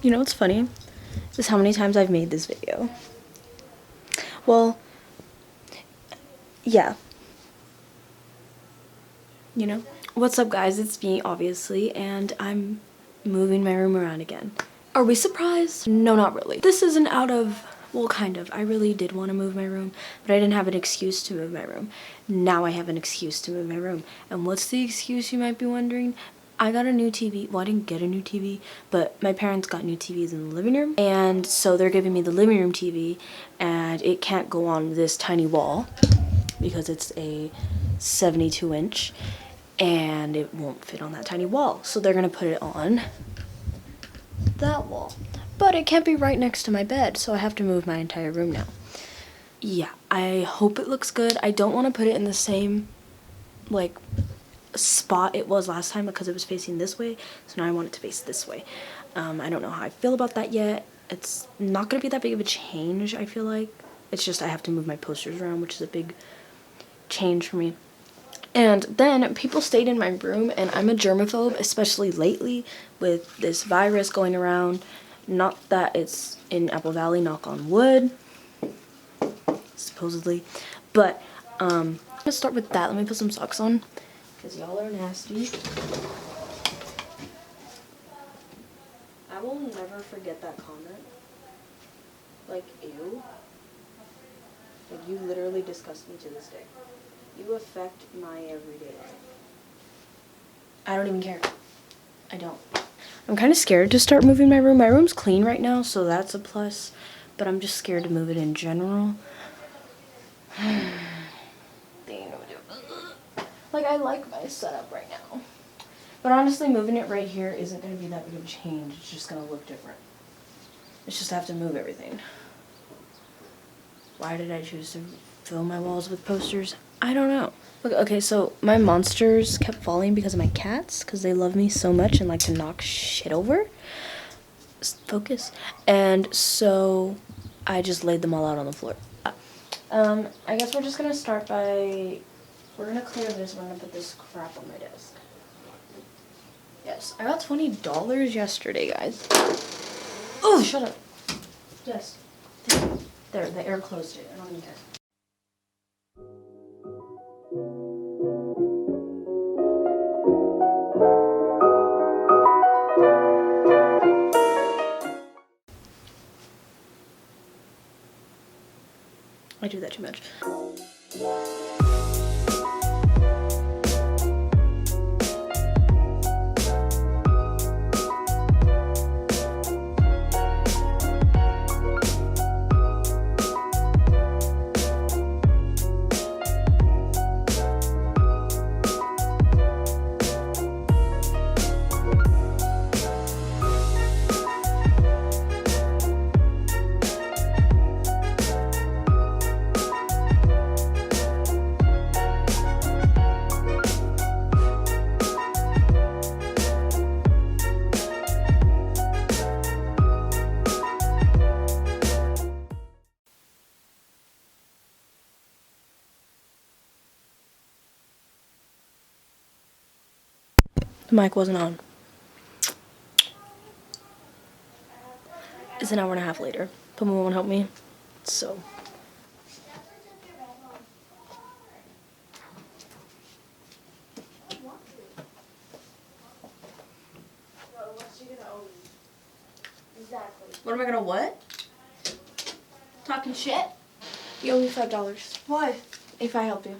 You know what's funny? Is how many times I've made this video. Well, yeah. You know? What's up, guys? It's me, obviously, and I'm moving my room around again. Are we surprised? No, not really. This isn't out of, well, kind of. I really did want to move my room, but I didn't have an excuse to move my room. Now I have an excuse to move my room. And what's the excuse, you might be wondering? I got a new TV. Well, I didn't get a new TV, but my parents got new TVs in the living room. And so they're giving me the living room TV, and it can't go on this tiny wall because it's a 72-inch, and it won't fit on that tiny wall. So they're gonna put it on that wall. But it can't be right next to my bed, so I have to move my entire room now. Yeah, I hope it looks good. I don't want to put it in the same, like, spot it was last time because it was facing this way, so now I want it to face this way. I don't know how I feel about that yet. It's not gonna be that big of a change, I feel like. It's just I have to move my posters around, which is a big change for me. And then people stayed in my room, and I'm a germaphobe, especially lately with this virus going around. Not that it's in Apple Valley, knock on wood, supposedly, but I'm gonna start with that. Let me put some socks on because y'all are nasty. I will never forget that comment. Like, ew. Like, you literally disgust me to this day. You affect my everyday life. I don't even care. I don't. I'm kind of scared to start moving my room. My room's clean right now, so that's a plus. But I'm just scared to move it in general. Like, I like my setup right now. But honestly, moving it right here isn't going to be that big of a change. It's just going to look different. It's just I have to move everything. Why did I choose to fill my walls with posters? I don't know. Look, okay, so my monsters kept falling because of my cats, because they love me so much and like to knock shit over. Focus. And so I just laid them all out on the floor. I guess we're just gonna start by, we're gonna clear this, we're gonna put this crap on my desk. Yes, I got $20 yesterday, guys. Oh, shut up. Yes. There, the air closed it. I don't even care. I do that too much. The mic wasn't on. It's an hour and a half later. Puma won't help me. So. What am I gonna what? Talking shit? You owe me $5. Why? If I help you.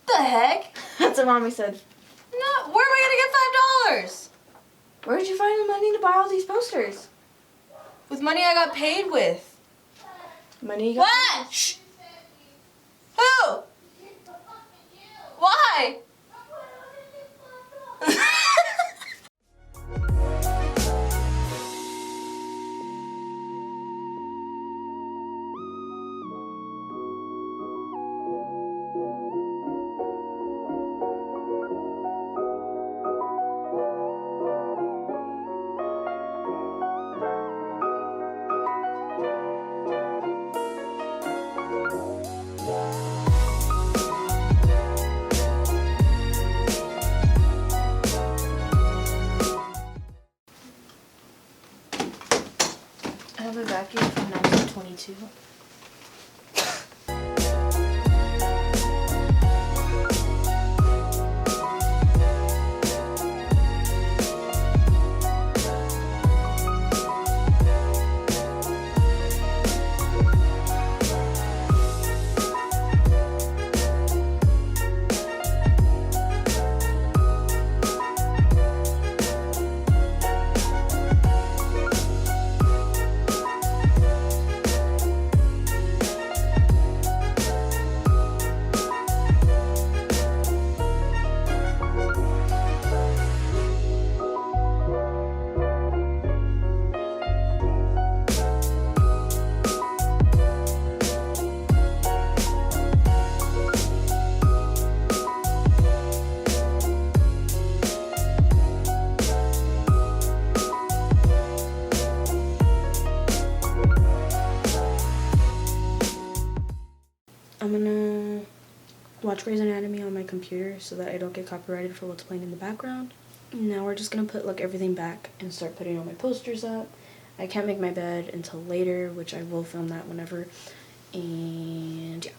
The heck? That's what Mommy said. No, where am I gonna get $5? Where did you find the money to buy all these posters? With money I got paid with. Money you got What? Shh. Who? Why? I have a vacuum from 1922. I'm gonna watch Grey's Anatomy on my computer so that I don't get copyrighted for what's playing in the background. Now we're just gonna put like everything back and start putting all my posters up. I can't make my bed until later, which I will film that whenever. And yeah.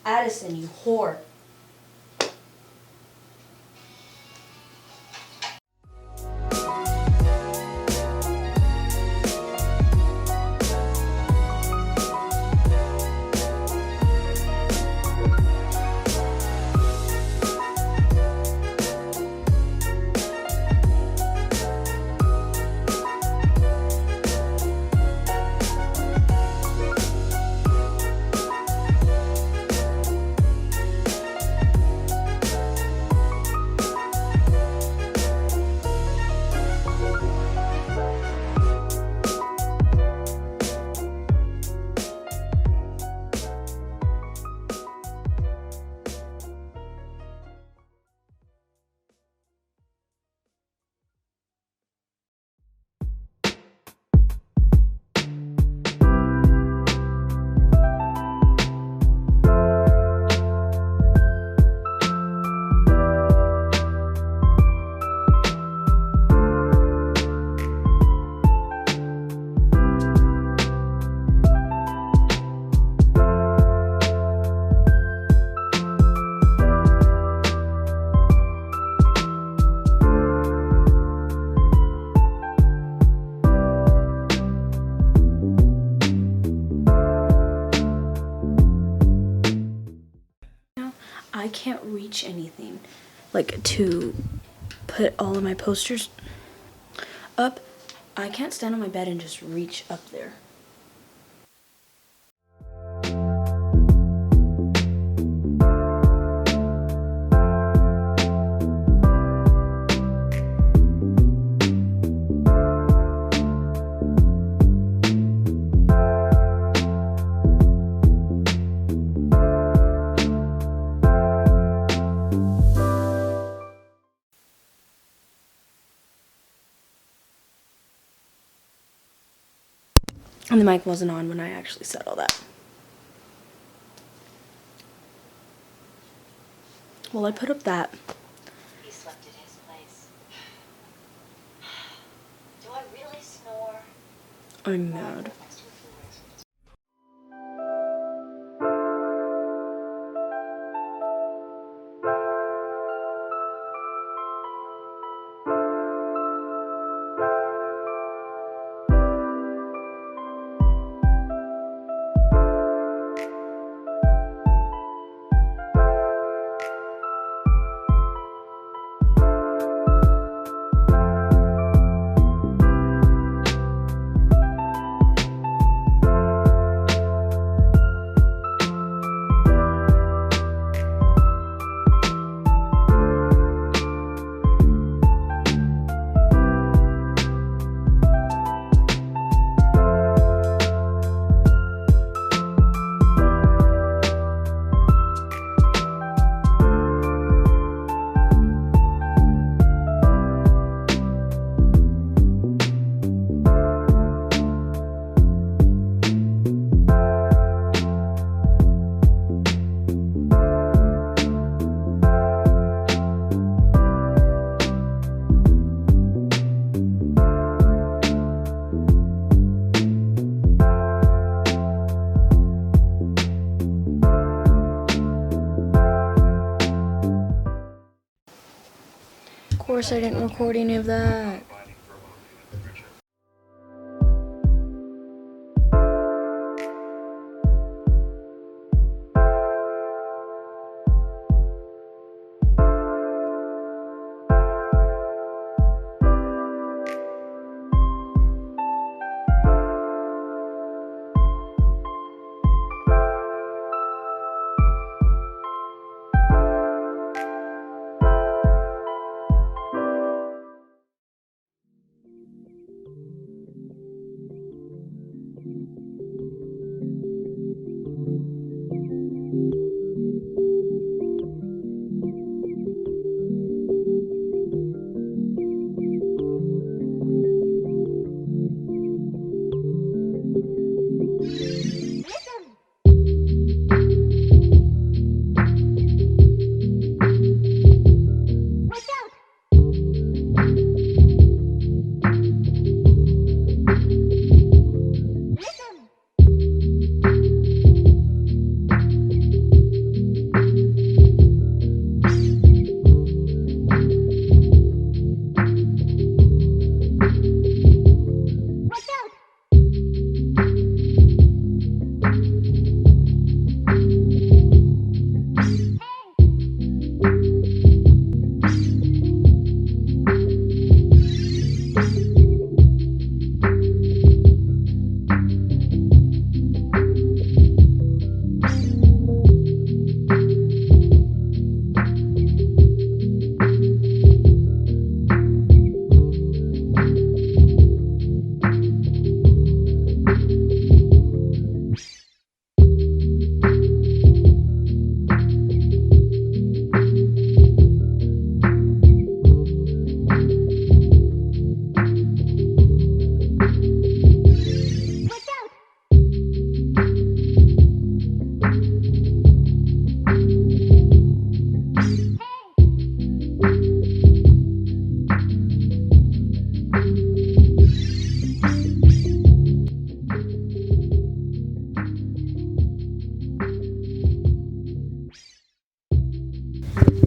Addison, you whore. I can't reach anything like to put all of my posters up. I can't stand on my bed and just reach up there. And the mic wasn't on when I actually said all that. Well, I put up that. He slept at his place. Do I really snore? I'm mad. course I didn't record any of that.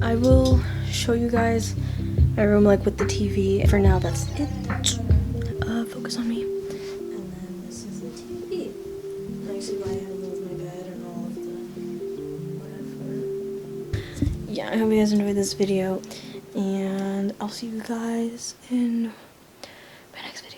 I will show you guys my room like with the TV. For now, that's it. Focus on me. And then this is the TV. Now you see why I had to move my bed and all of the whatever. Yeah, I hope you guys enjoyed this video, and I'll see you guys in my next video.